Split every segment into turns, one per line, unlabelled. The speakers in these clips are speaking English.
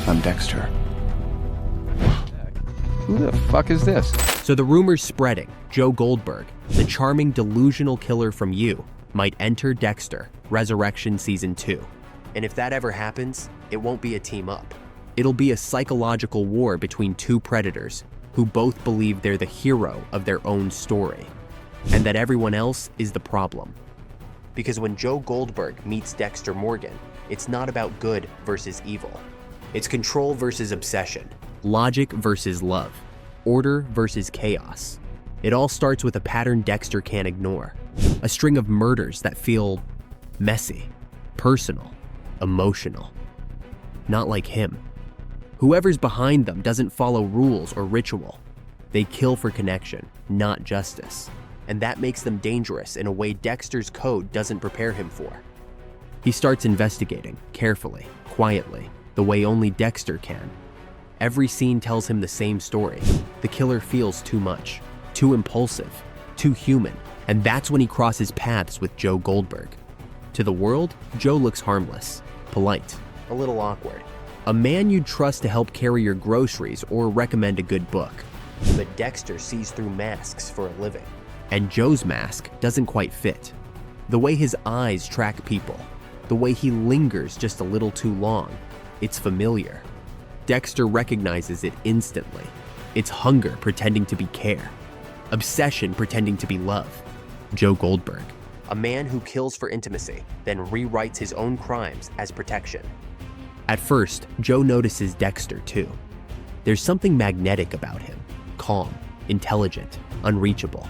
I'm Dexter. Who the fuck is this?
So the rumor's spreading. Joe Goldberg, the charming delusional killer from You, might enter Dexter, Resurrection Season 2. And if that ever happens, it won't be a team up. It'll be a psychological war between two predators who both believe they're the hero of their own story, and that everyone else is the problem. Because when Joe Goldberg meets Dexter Morgan, it's not about good versus evil. It's control versus obsession, logic versus love, order versus chaos. It all starts with a pattern Dexter can't ignore, a string of murders that feel messy, personal, emotional. Not like him. Whoever's behind them doesn't follow rules or ritual. They kill for connection, not justice. And that makes them dangerous in a way Dexter's code doesn't prepare him for. He starts investigating, carefully, quietly, the way only Dexter can. Every scene tells him the same story. The killer feels too much, too impulsive, too human, and that's when he crosses paths with Joe Goldberg. To the world, Joe looks harmless, polite, a little awkward. A man you'd trust to help carry your groceries or recommend a good book. But Dexter sees through masks for a living. And Joe's mask doesn't quite fit. The way his eyes track people, the way he lingers just a little too long, it's familiar. Dexter recognizes it instantly. It's hunger pretending to be care, obsession pretending to be love. Joe Goldberg, a man who kills for intimacy, then rewrites his own crimes as protection. At first, Joe notices Dexter too. There's something magnetic about him, calm, intelligent, unreachable.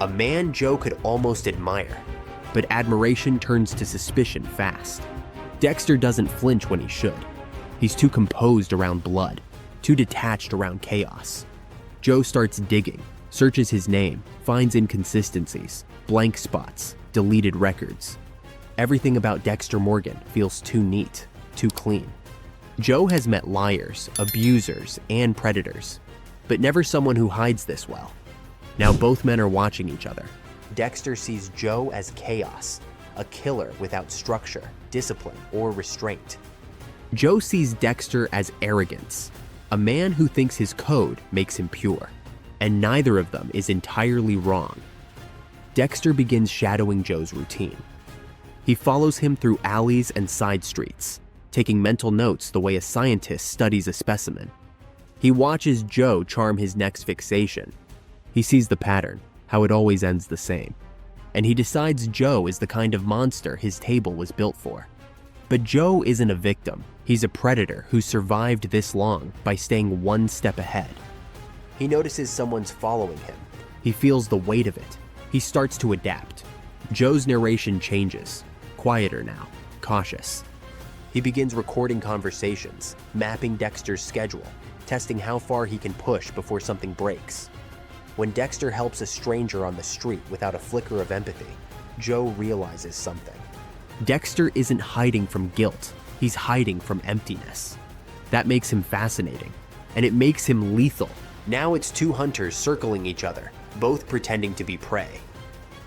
A man Joe could almost admire, but admiration turns to suspicion fast. Dexter doesn't flinch when he should. He's too composed around blood, too detached around chaos. Joe starts digging, searches his name, finds inconsistencies, blank spots, deleted records. Everything about Dexter Morgan feels too neat, too clean. Joe has met liars, abusers, and predators, but never someone who hides this well. Now both men are watching each other. Dexter sees Joe as chaos, a killer without structure, discipline, or restraint. Joe sees Dexter as arrogance, a man who thinks his code makes him pure, and neither of them is entirely wrong. Dexter begins shadowing Joe's routine. He follows him through alleys and side streets, taking mental notes the way a scientist studies a specimen. He watches Joe charm his next fixation. He sees the pattern, how it always ends the same. And he decides Joe is the kind of monster his table was built for. But Joe isn't a victim. He's a predator who survived this long by staying one step ahead. He notices someone's following him. He feels the weight of it. He starts to adapt. Joe's narration changes, quieter now, cautious. He begins recording conversations, mapping Dexter's schedule, testing how far he can push before something breaks. When Dexter helps a stranger on the street without a flicker of empathy, Joe realizes something. Dexter isn't hiding from guilt, he's hiding from emptiness. That makes him fascinating, and it makes him lethal. Now it's two hunters circling each other, both pretending to be prey.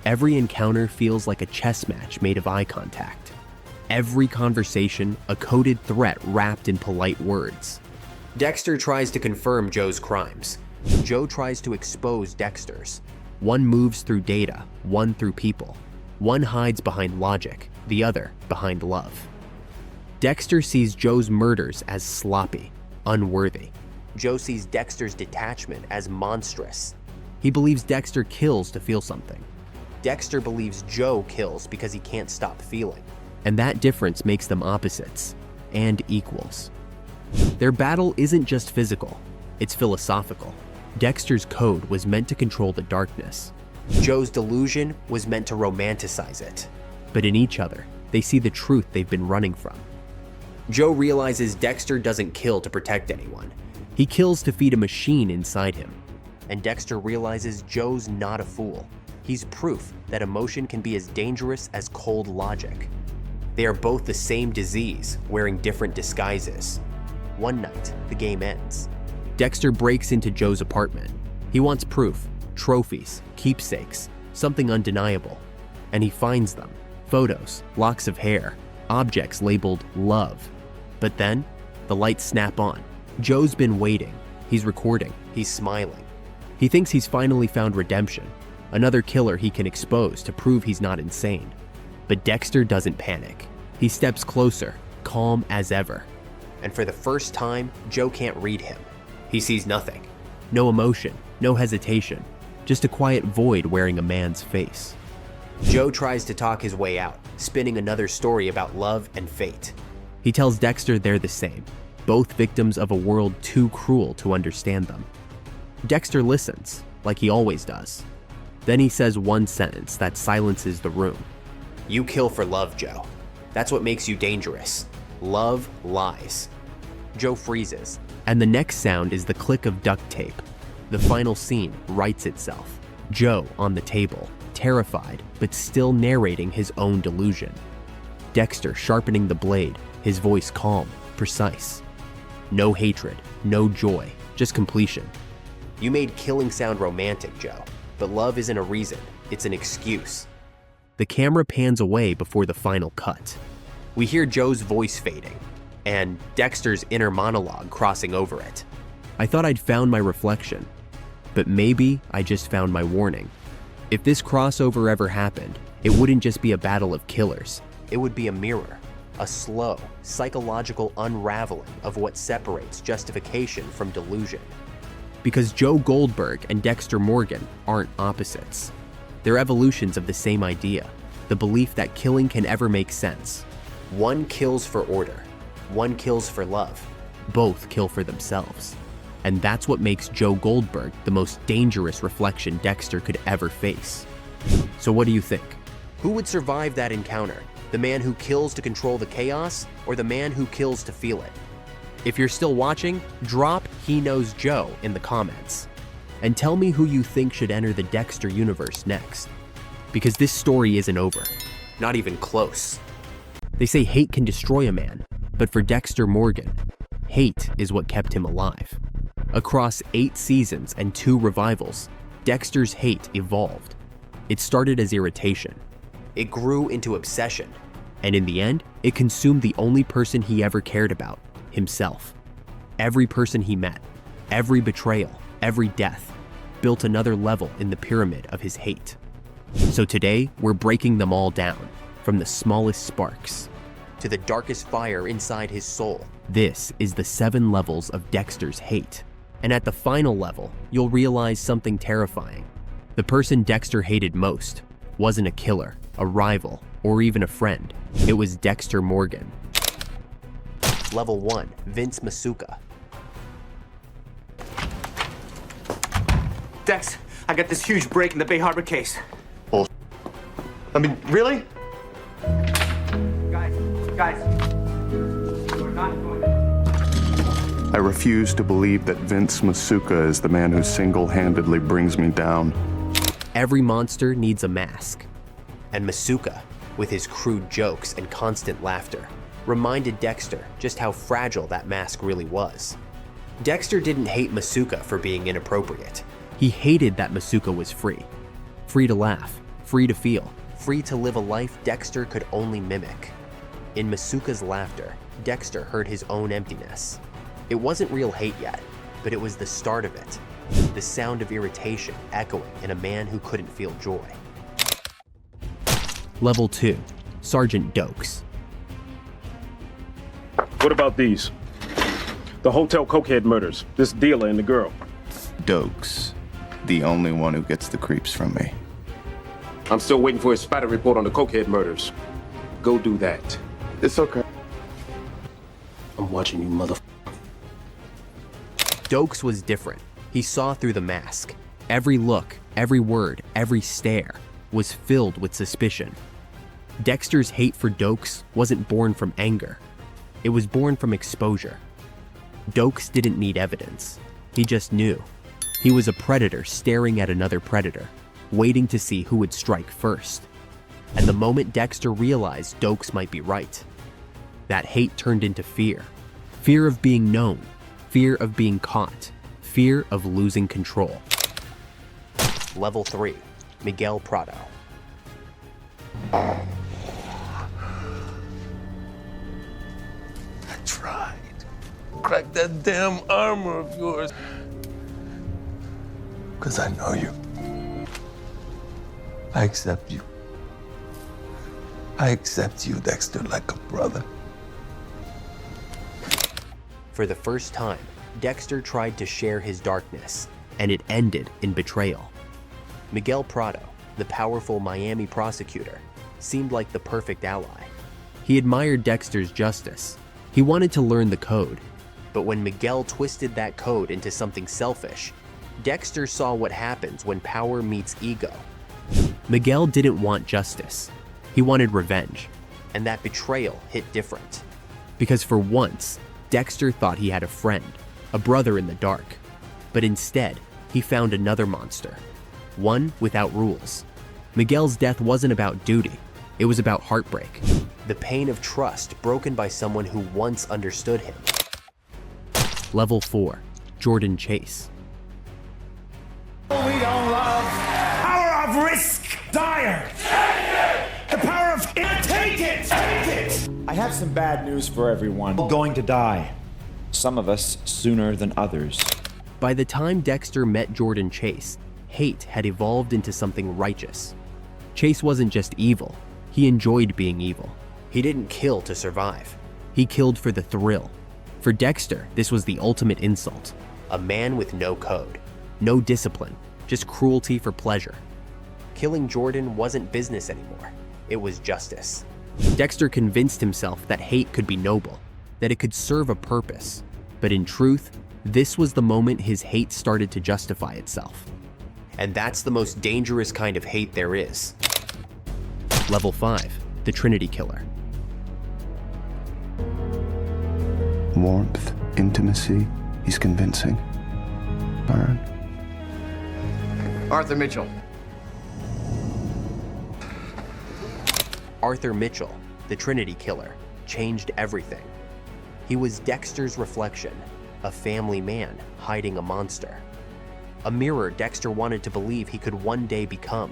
Every encounter feels like a chess match made of eye contact. Every conversation, a coded threat wrapped in polite words. Dexter tries to confirm Joe's crimes. Joe tries to expose Dexter's. One moves through data, one through people. One hides behind logic, the other behind love. Dexter sees Joe's murders as sloppy, unworthy. Joe sees Dexter's detachment as monstrous. He believes Dexter kills to feel something. Dexter believes Joe kills because he can't stop feeling. And that difference makes them opposites and equals. Their battle isn't just physical, it's philosophical. Dexter's code was meant to control the darkness. Joe's delusion was meant to romanticize it. But in each other, they see the truth they've been running from. Joe realizes Dexter doesn't kill to protect anyone. He kills to feed a machine inside him. And Dexter realizes Joe's not a fool. He's proof that emotion can be as dangerous as cold logic. They are both the same disease, wearing different disguises. One night, the game ends. Dexter breaks into Joe's apartment. He wants proof, trophies, keepsakes, something undeniable. And he finds them. Photos, locks of hair, objects labeled love. But then, The lights snap on. Joe's been waiting. He's recording. He's smiling. He thinks he's finally found redemption, another killer he can expose to prove he's not insane. But Dexter doesn't panic. He steps closer, calm as ever. And for the first time, Joe can't read him. He sees nothing. No emotion, no hesitation, just a quiet void wearing a man's face. Joe tries to talk his way out, spinning another story about love and fate. He tells Dexter they're the same, both victims of a world too cruel to understand them. Dexter listens, like he always does. Then he says one sentence that silences the room. "You kill for love, Joe. That's what makes you dangerous. Love lies." Joe freezes, and the next sound is the click of duct tape. The final scene writes itself. Joe on the table, terrified, but still narrating his own delusion. Dexter sharpening the blade, his voice calm, precise. No hatred, no joy, just completion. "You made killing sound romantic, Joe, but love isn't a reason, it's an excuse." The camera pans away before the final cut. We hear Joe's voice fading, and Dexter's inner monologue crossing over it. I thought I'd found my reflection, but maybe I just found my warning. If this crossover ever happened, it wouldn't just be a battle of killers. It would be a mirror, a slow, psychological unraveling of what separates justification from delusion. Because Joe Goldberg and Dexter Morgan aren't opposites. They're evolutions of the same idea, the belief that killing can ever make sense. One kills for order, one kills for love, both kill for themselves. And that's what makes Joe Goldberg the most dangerous reflection Dexter could ever face. So what do you think? Who would survive that encounter? The man who kills to control the chaos, or the man who kills to feel it? If you're still watching, drop "He Knows Joe" in the comments. And tell me who you think should enter the Dexter universe next. Because this story isn't over. Not even close. They say hate can destroy a man, but for Dexter Morgan, hate is what kept him alive. Across 8 seasons and 2 revivals, Dexter's hate evolved. It started as irritation. It grew into obsession. And in the end, it consumed the only person he ever cared about, himself. Every person he met, every betrayal, every death, built another level in the pyramid of his hate. So today, we're breaking them all down, from the smallest sparks to the darkest fire inside his soul. This is the 7 levels of Dexter's hate. And at the final level, you'll realize something terrifying. The person Dexter hated most wasn't a killer, a rival, or even a friend. It was Dexter Morgan. Level 1, Vince Masuka.
Dex, I got this huge break in the Bay Harbor case.
Bull. I mean, really?
Guys, we're not going to...
I refuse to believe that Vince Masuka is the man who single-handedly brings me down.
Every monster needs a mask. And Masuka, with his crude jokes and constant laughter, reminded Dexter just how fragile that mask really was. Dexter didn't hate Masuka for being inappropriate. He hated that Masuka was free. Free to laugh, free to feel, free to live a life Dexter could only mimic. In Masuka's laughter, Dexter heard his own emptiness. It wasn't real hate yet, but it was the start of it. The sound of irritation echoing in a man who couldn't feel joy. Level 2, Sergeant Dokes.
What about these? The hotel cokehead murders, this dealer and the girl.
Dokes, the only one who gets the creeps from me.
I'm still waiting for his spatter report on the cokehead murders. Go do that.
It's okay.
I'm watching you, mother.
Dokes was different. He saw through the mask. Every look, every word, every stare was filled with suspicion. Dexter's hate for Dokes wasn't born from anger. It was born from exposure. Dokes didn't need evidence. He just knew. He was a predator staring at another predator, waiting to see who would strike first. And the moment Dexter realized Dokes might be right, that hate turned into fear. Fear of being known, fear of being caught, fear of losing control. Level 3, Miguel Prado.
I tried.
crack that damn armor of yours. Because I know you. I accept you. I accept you, Dexter, like a brother.
For the first time, Dexter tried to share his darkness, and it ended in betrayal. Miguel Prado, the powerful Miami prosecutor, seemed like the perfect ally. He admired Dexter's justice. He wanted to learn the code. But when Miguel twisted that code into something selfish, Dexter saw what happens when power meets ego. Miguel didn't want justice. He wanted revenge. And that betrayal hit different. Because for once, Dexter thought he had a friend, a brother in the dark. But instead, he found another monster. One without rules. Miguel's death wasn't about duty. It was about heartbreak. The pain of trust broken by someone who once understood him. Level 4, Jordan Chase.
We don't love power of risk, dire. The power of take it. Take it.
I have some bad news for everyone. We're going to die. Some of us sooner than others.
By the time Dexter met Jordan Chase, hate had evolved into something righteous. Chase wasn't just evil, he enjoyed being evil. He didn't kill to survive. He killed for the thrill. For Dexter, this was the ultimate insult. A man with no code, no discipline, just cruelty for pleasure. Killing Jordan wasn't business anymore. It was justice. Dexter convinced himself that hate could be noble, that it could serve a purpose. But in truth, this was the moment his hate started to justify itself. And that's the most dangerous kind of hate there is. Level 5, the Trinity Killer.
Warmth, intimacy, he's convincing. Burn.
Arthur Mitchell.
Arthur Mitchell, the Trinity Killer, changed everything. He was Dexter's reflection, a family man hiding a monster. A mirror Dexter wanted to believe he could one day become,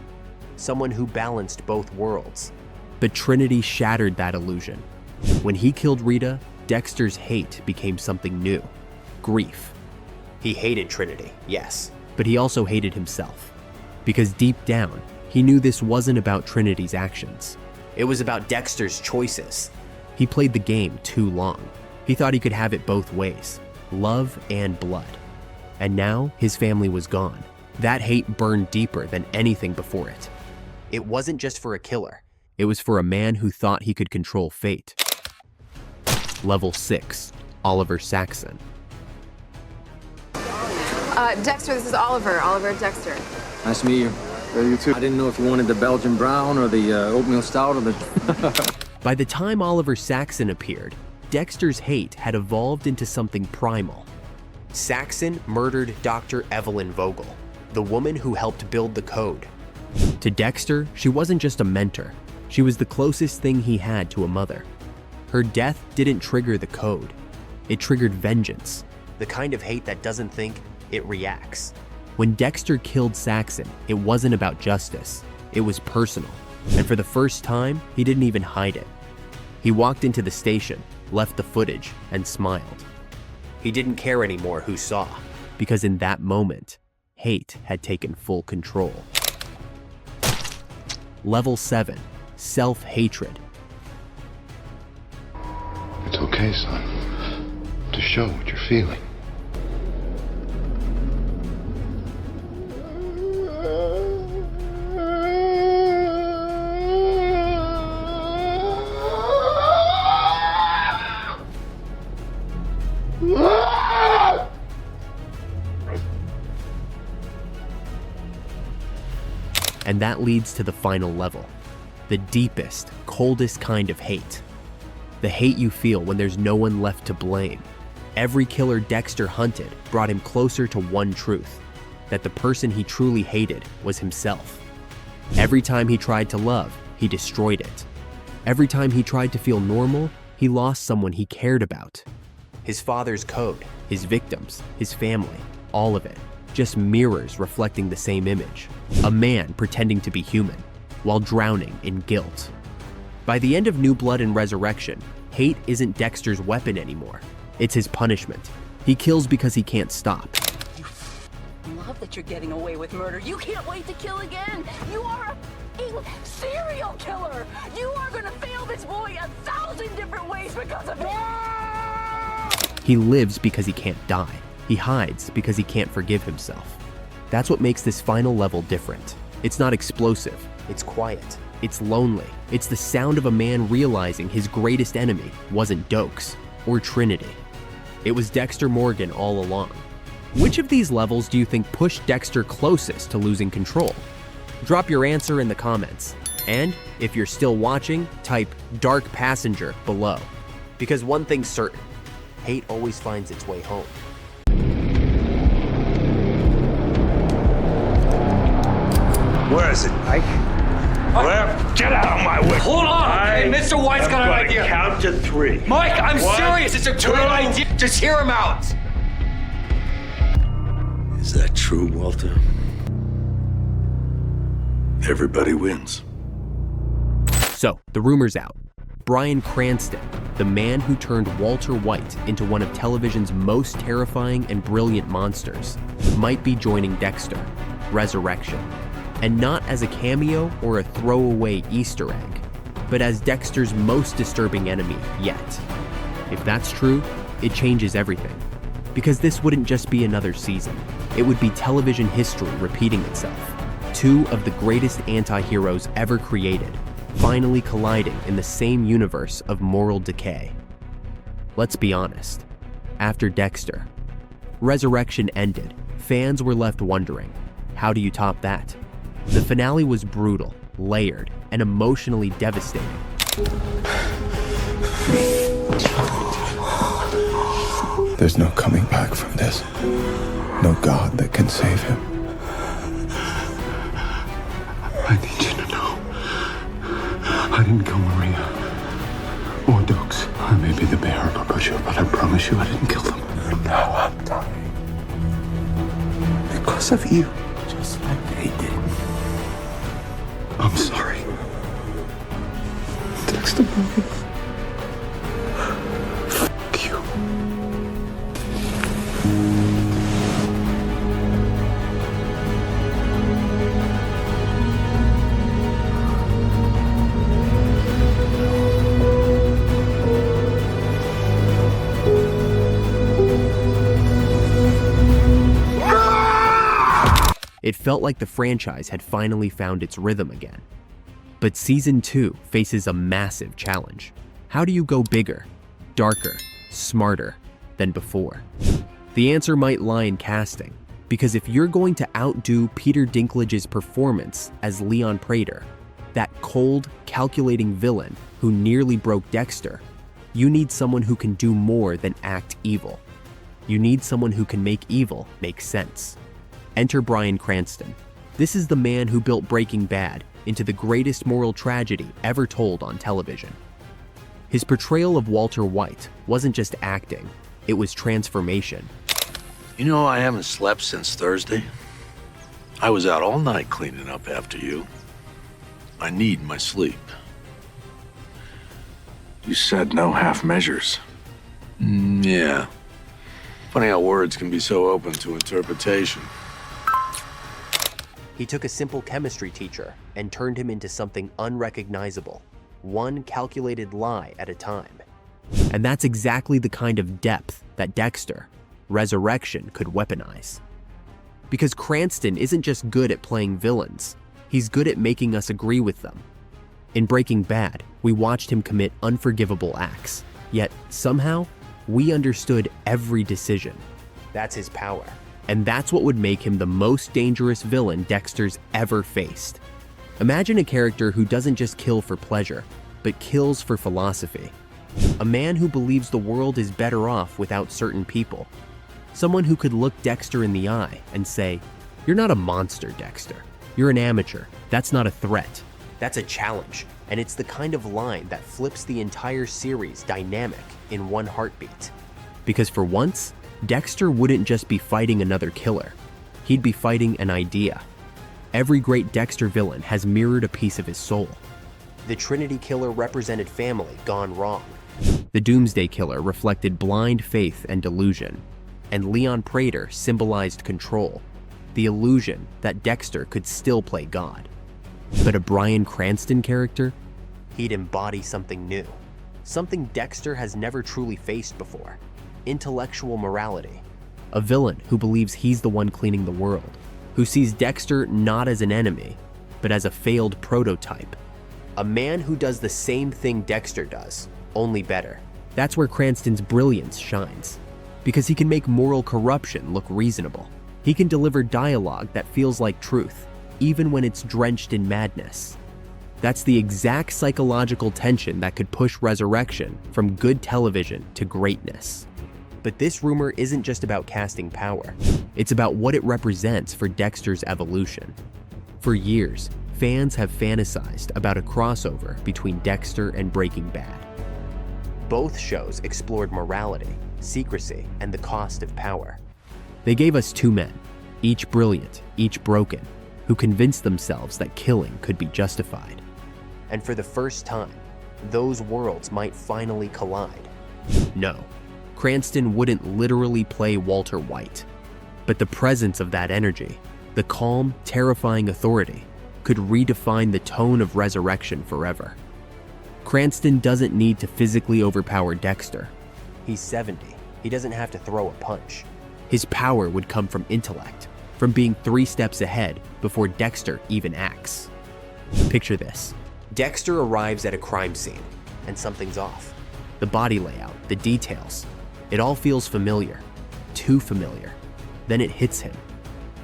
someone who balanced both worlds. But Trinity shattered that illusion. When he killed Rita, Dexter's hate became something new, grief. He hated Trinity, yes, but he also hated himself. Because deep down, he knew this wasn't about Trinity's actions. It was about Dexter's choices. He played the game too long. He thought he could have it both ways, love and blood. And now his family was gone. That hate burned deeper than anything before it. It wasn't just for a killer. It was for a man who thought he could control fate. Level 6, Oliver Saxon.
Dexter, this is Oliver. Oliver Dexter.
Nice to meet you.
Yeah, you too.
I didn't know if you wanted the Belgian brown or the oatmeal stout or the...
By the time Oliver Saxon appeared, Dexter's hate had evolved into something primal. Saxon murdered Dr. Evelyn Vogel, the woman who helped build the code. To Dexter, she wasn't just a mentor. She was the closest thing he had to a mother. Her death didn't trigger the code. It triggered vengeance, the kind of hate that doesn't think, it reacts. When Dexter killed Saxon, it wasn't about justice. It was personal. And for the first time, he didn't even hide it. He walked into the station, left the footage, and smiled. He didn't care anymore who saw, because in that moment, hate had taken full control. Level 7, self-hatred.
It's okay, son, to show what you're feeling.
And that leads to the final level, the deepest, coldest kind of hate. The hate you feel when there's no one left to blame. Every killer Dexter hunted brought him closer to one truth, that the person he truly hated was himself. Every time he tried to love, he destroyed it. Every time he tried to feel normal, he lost someone he cared about. His father's code, his victims, his family, all of it, just mirrors reflecting the same image. A man pretending to be human, while drowning in guilt. By the end of New Blood and Resurrection, hate isn't Dexter's weapon anymore. It's his punishment. He kills because he can't stop.
Love that you're getting away with murder. You can't wait to kill again. You are a serial killer. You are gonna fail this boy 1,000 different ways because of it.
He lives because he can't die. He hides because he can't forgive himself. That's what makes this final level different. It's not explosive. It's quiet. It's lonely. It's the sound of a man realizing his greatest enemy wasn't Dokes or Trinity. It was Dexter Morgan all along. Which of these levels do you think pushed Dexter closest to losing control? Drop your answer in the comments. And if you're still watching, type Dark Passenger below. Because one thing's certain, hate always finds its way home.
Where is it, Mike? Where? Get out of my way!
Hold on! Hey, Mr. White's got an idea.
Count to 3.
Mike, I'm serious! It's a great idea! Just hear him out!
Is that true, Walter? Everybody wins.
So, the rumor's out. Bryan Cranston, the man who turned Walter White into one of television's most terrifying and brilliant monsters, might be joining Dexter, Resurrection. And not as a cameo or a throwaway Easter egg, but as Dexter's most disturbing enemy yet. If that's true, it changes everything. Because this wouldn't just be another season. It would be television history repeating itself. 2 of the greatest anti-heroes ever created, finally colliding in the same universe of moral decay. Let's be honest. After Dexter, Resurrection ended, fans were left wondering, how do you top that? The finale was brutal, layered, and emotionally devastating.
There's no coming back from this. No God that can save him.
I need you to know. I didn't kill Maria. Or Dokes. I may be the bearer of pressure, but I promise you I didn't kill them.
And now I'm dying. Because of you. Just like they did.
I'm sorry.
Dexter Morgan. Fuck you.
It felt like the franchise had finally found its rhythm again. But Season 2 faces a massive challenge. How do you go bigger, darker, smarter than before? The answer might lie in casting, because if you're going to outdo Peter Dinklage's performance as Leon Prater, that cold, calculating villain who nearly broke Dexter, you need someone who can do more than act evil. You need someone who can make evil make sense. Enter Bryan Cranston. This is the man who built Breaking Bad into the greatest moral tragedy ever told on television. His portrayal of Walter White wasn't just acting, it was transformation.
You know, I haven't slept since Thursday. I was out all night cleaning up after you. I need my sleep. You said no half measures. Yeah. Funny how words can be so open to interpretation.
He took a simple chemistry teacher and turned him into something unrecognizable, one calculated lie at a time. And that's exactly the kind of depth that Dexter, Resurrection, could weaponize. Because Cranston isn't just good at playing villains, he's good at making us agree with them. In Breaking Bad, we watched him commit unforgivable acts, yet somehow, we understood every decision. That's his power. And that's what would make him the most dangerous villain Dexter's ever faced. Imagine a character who doesn't just kill for pleasure, but kills for philosophy. A man who believes the world is better off without certain people. Someone who could look Dexter in the eye and say, "You're not a monster, Dexter. You're an amateur. That's not a threat. That's a challenge." And it's the kind of line that flips the entire series dynamic in one heartbeat. Because for once, Dexter wouldn't just be fighting another killer. He'd be fighting an idea. Every great Dexter villain has mirrored a piece of his soul. The Trinity killer represented family gone wrong. The Doomsday Killer reflected blind faith and delusion, and Leon Prater symbolized control, the illusion that Dexter could still play God. But a Bryan Cranston character? He'd embody something new, something Dexter has never truly faced before: intellectual morality. A villain who believes he's the one cleaning the world, who sees Dexter not as an enemy, but as a failed prototype. A man who does the same thing Dexter does, only better. That's where Cranston's brilliance shines, because he can make moral corruption look reasonable. He can deliver dialogue that feels like truth, even when it's drenched in madness. That's the exact psychological tension that could push Resurrection from good television to greatness. But this rumor isn't just about casting power. It's about what it represents for Dexter's evolution. For years, fans have fantasized about a crossover between Dexter and Breaking Bad. Both shows explored morality, secrecy, and the cost of power. They gave us two men, each brilliant, each broken, who convinced themselves that killing could be justified. And for the first time, those worlds might finally collide. No, Cranston wouldn't literally play Walter White, but the presence of that energy, the calm, terrifying authority, could redefine the tone of Resurrection forever. Cranston doesn't need to physically overpower Dexter. He's 70. He doesn't have to throw a punch. His power would come from intellect, from being 3 steps ahead before Dexter even acts. Picture this. Dexter arrives at a crime scene, and something's off. The body layout, the details, it all feels familiar, too familiar. Then it hits him.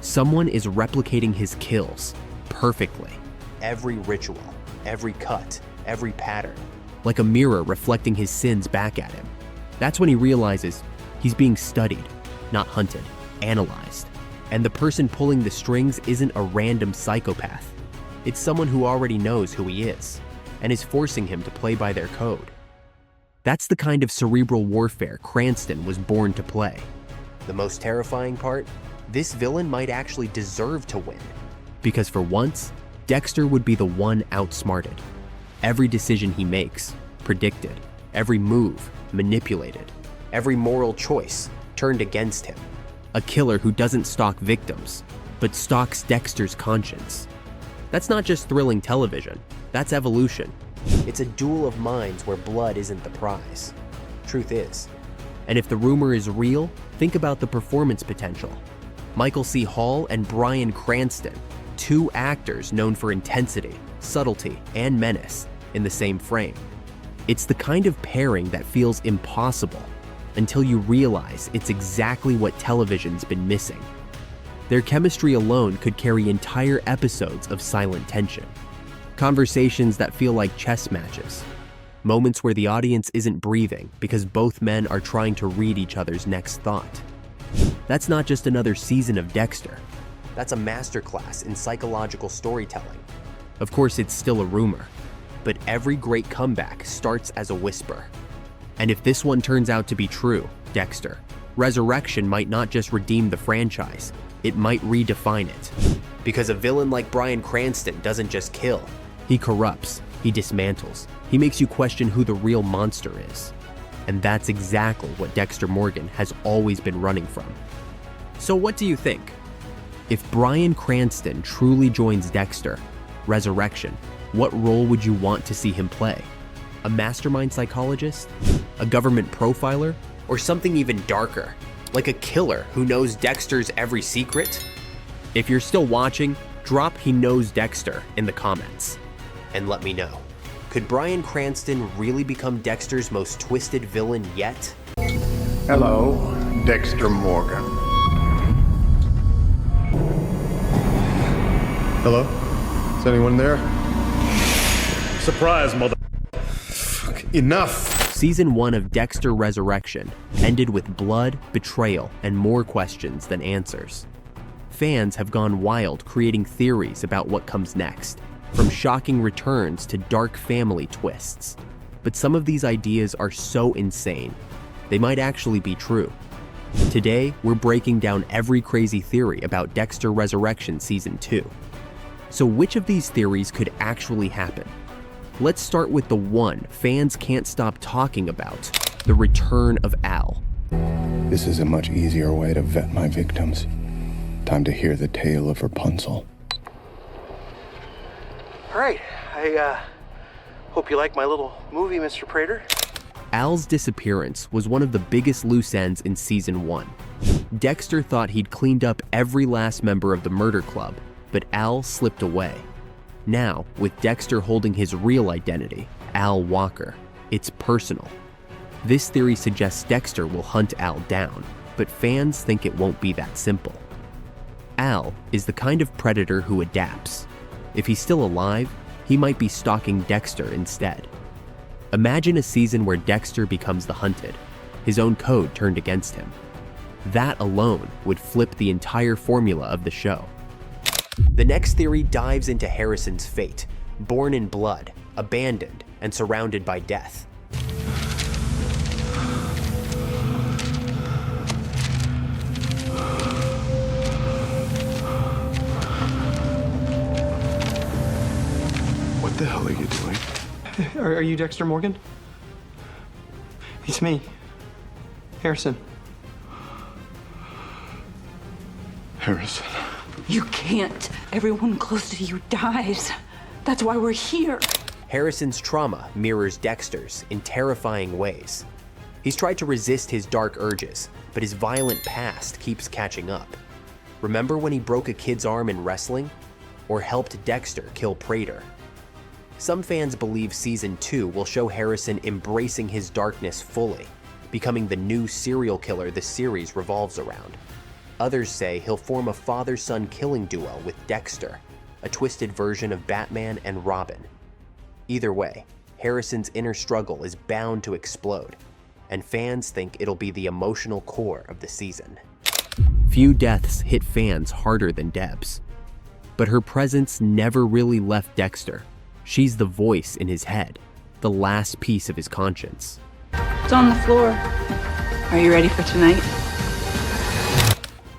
Someone is replicating his kills perfectly. Every ritual, every cut, every pattern, like a mirror reflecting his sins back at him. That's when he realizes he's being studied, not hunted, analyzed. And the person pulling the strings isn't a random psychopath. It's someone who already knows who he is and is forcing him to play by their code. That's the kind of cerebral warfare Cranston was born to play. The most terrifying part? This villain might actually deserve to win. Because for once, Dexter would be the one outsmarted. Every decision he makes, predicted. Every move, manipulated. Every moral choice, turned against him. A killer who doesn't stalk victims, but stalks Dexter's conscience. That's not just thrilling television, that's evolution. It's a duel of minds where blood isn't the prize. Truth is. And if the rumor is real, think about the performance potential. Michael C. Hall and Bryan Cranston, 2 actors known for intensity, subtlety, and menace, in the same frame. It's the kind of pairing that feels impossible until you realize it's exactly what television's been missing. Their chemistry alone could carry entire episodes of silent tension. Conversations that feel like chess matches. Moments where the audience isn't breathing because both men are trying to read each other's next thought. That's not just another season of Dexter. That's a masterclass in psychological storytelling. Of course, it's still a rumor, but every great comeback starts as a whisper. And if this one turns out to be true, Dexter, Resurrection might not just redeem the franchise, it might redefine it. Because a villain like Bryan Cranston doesn't just kill, he corrupts, he dismantles, he makes you question who the real monster is. And that's exactly what Dexter Morgan has always been running from. So what do you think? If Bryan Cranston truly joins Dexter, Resurrection, what role would you want to see him play? A mastermind psychologist? A government profiler? Or something even darker, like a killer who knows Dexter's every secret? If you're still watching, drop "he knows Dexter" in the comments. And let me know. Could Bryan Cranston really become Dexter's most twisted villain yet?
Hello, Dexter Morgan. Hello? Is anyone there?
Surprise, mother.
Enough!
Season 1 of Dexter Resurrection ended with blood, betrayal, and more questions than answers. Fans have gone wild creating theories about what comes next, from shocking returns to dark family twists. But some of these ideas are so insane, they might actually be true. Today, we're breaking down every crazy theory about Dexter Resurrection Season 2. So which of these theories could actually happen? Let's start with the one fans can't stop talking about: The return of Al.
This is a much easier way to vet my victims. Time to hear the tale of Rapunzel.
All right, I hope you like my little movie, Mr. Prater.
Al's disappearance was one of the biggest loose ends in season 1. Dexter thought he'd cleaned up every last member of the murder club, but Al slipped away. Now, with Dexter holding his real identity, Al Walker, it's personal. This theory suggests Dexter will hunt Al down, but fans think it won't be that simple. Al is the kind of predator who adapts. If he's still alive, he might be stalking Dexter instead. Imagine a season where Dexter becomes the hunted, his own code turned against him. That alone would flip the entire formula of the show. The next theory dives into Harrison's fate, born in blood, abandoned, and surrounded by death.
What the hell are you doing?
Are you Dexter Morgan? It's me, Harrison.
Harrison.
You can't. Everyone close to you dies. That's why we're here.
Harrison's trauma mirrors Dexter's in terrifying ways. He's tried to resist his dark urges, but his violent past keeps catching up. Remember when he broke a kid's arm in wrestling? Or helped Dexter kill Prater? Some fans believe season 2 will show Harrison embracing his darkness fully, becoming the new serial killer the series revolves around. Others say he'll form a father-son killing duo with Dexter, a twisted version of Batman and Robin. Either way, Harrison's inner struggle is bound to explode, and fans think it'll be the emotional core of the season. Few deaths hit fans harder than Deb's, but her presence never really left Dexter. She's the voice in his head, the last piece of his conscience.
It's on the floor. Are you ready for tonight?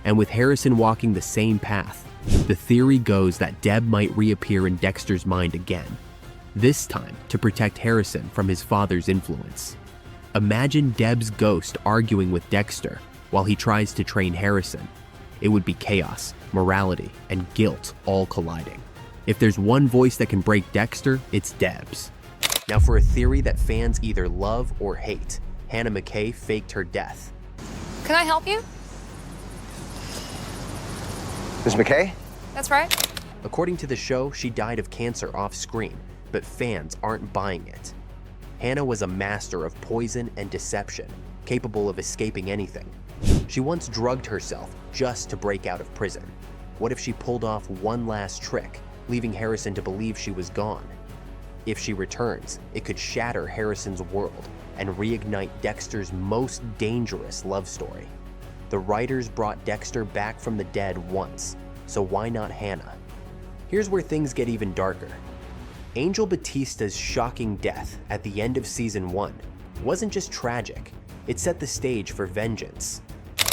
And with Harrison walking the same path, the theory goes that Deb might reappear in Dexter's mind again, this time to protect Harrison from his father's influence. Imagine Deb's ghost arguing with Dexter while he tries to train Harrison. It would be chaos, morality, and guilt all colliding. If there's one voice that can break Dexter, it's Deb's. Now for a theory that fans either love or hate, Hannah McKay faked her death.
Can I help you?
Miss McKay?
That's right.
According to the show, she died of cancer off-screen, but fans aren't buying it. Hannah was a master of poison and deception, capable of escaping anything. She once drugged herself just to break out of prison. What if she pulled off one last trick, leaving Harrison to believe she was gone? If she returns, it could shatter Harrison's world and reignite Dexter's most dangerous love story. The writers brought Dexter back from the dead once, so why not Hannah? Here's where things get even darker. Angel Batista's shocking death at the end of season 1 wasn't just tragic, it set the stage for vengeance.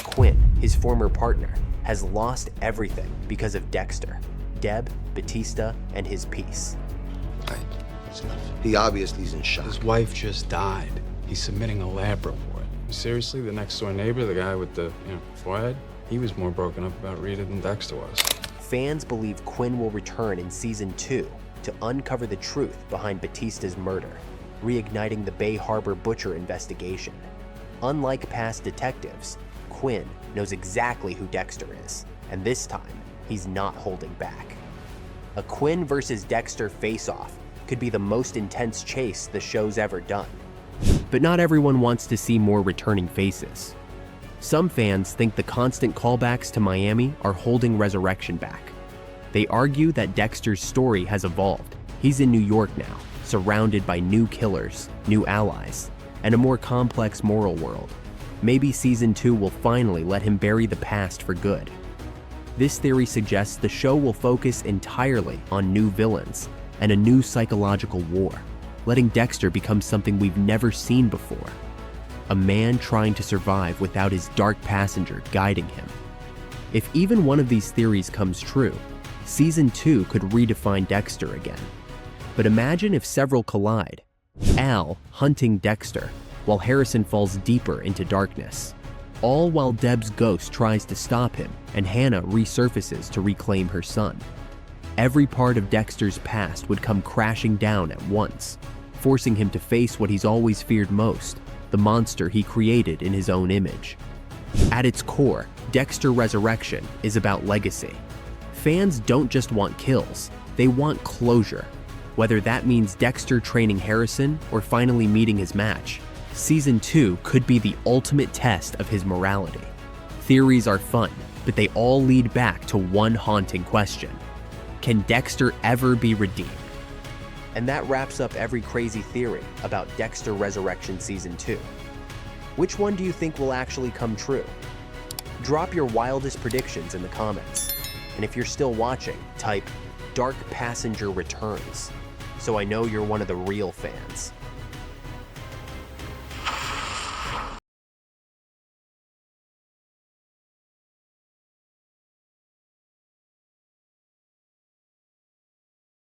Quinn, his former partner, has lost everything because of Dexter, Deb, Batista, and his piece.
He obviously is in shock.
His wife just died. He's submitting a lab report. Seriously, the next door neighbor, the guy with the, forehead, he was more broken up about Rita than Dexter was.
Fans believe Quinn will return in season 2 to uncover the truth behind Batista's murder, reigniting the Bay Harbor Butcher investigation. Unlike past detectives, Quinn knows exactly who Dexter is, and this time, he's not holding back. A Quinn versus Dexter face-off could be the most intense chase the show's ever done. But not everyone wants to see more returning faces. Some fans think the constant callbacks to Miami are holding Resurrection back. They argue that Dexter's story has evolved. He's in New York now, surrounded by new killers, new allies, and a more complex moral world. Maybe season 2 will finally let him bury the past for good. This theory suggests the show will focus entirely on new villains and a new psychological war, letting Dexter become something we've never seen before. A man trying to survive without his dark passenger guiding him. If even one of these theories comes true, season 2 could redefine Dexter again. But imagine if several collide. Al hunting Dexter, while Harrison falls deeper into darkness. All while Deb's ghost tries to stop him and Hannah resurfaces to reclaim her son. Every part of Dexter's past would come crashing down at once, forcing him to face what he's always feared most, the monster he created in his own image. At its core, Dexter Resurrection is about legacy. Fans don't just want kills, they want closure. Whether that means Dexter training Harrison or finally meeting his match, Season 2 could be the ultimate test of his morality. Theories are fun, but they all lead back to one haunting question. Can Dexter ever be redeemed? And that wraps up every crazy theory about Dexter Resurrection Season 2. Which one do you think will actually come true? Drop your wildest predictions in the comments. And if you're still watching, type Dark Passenger Returns, so I know you're one of the real fans.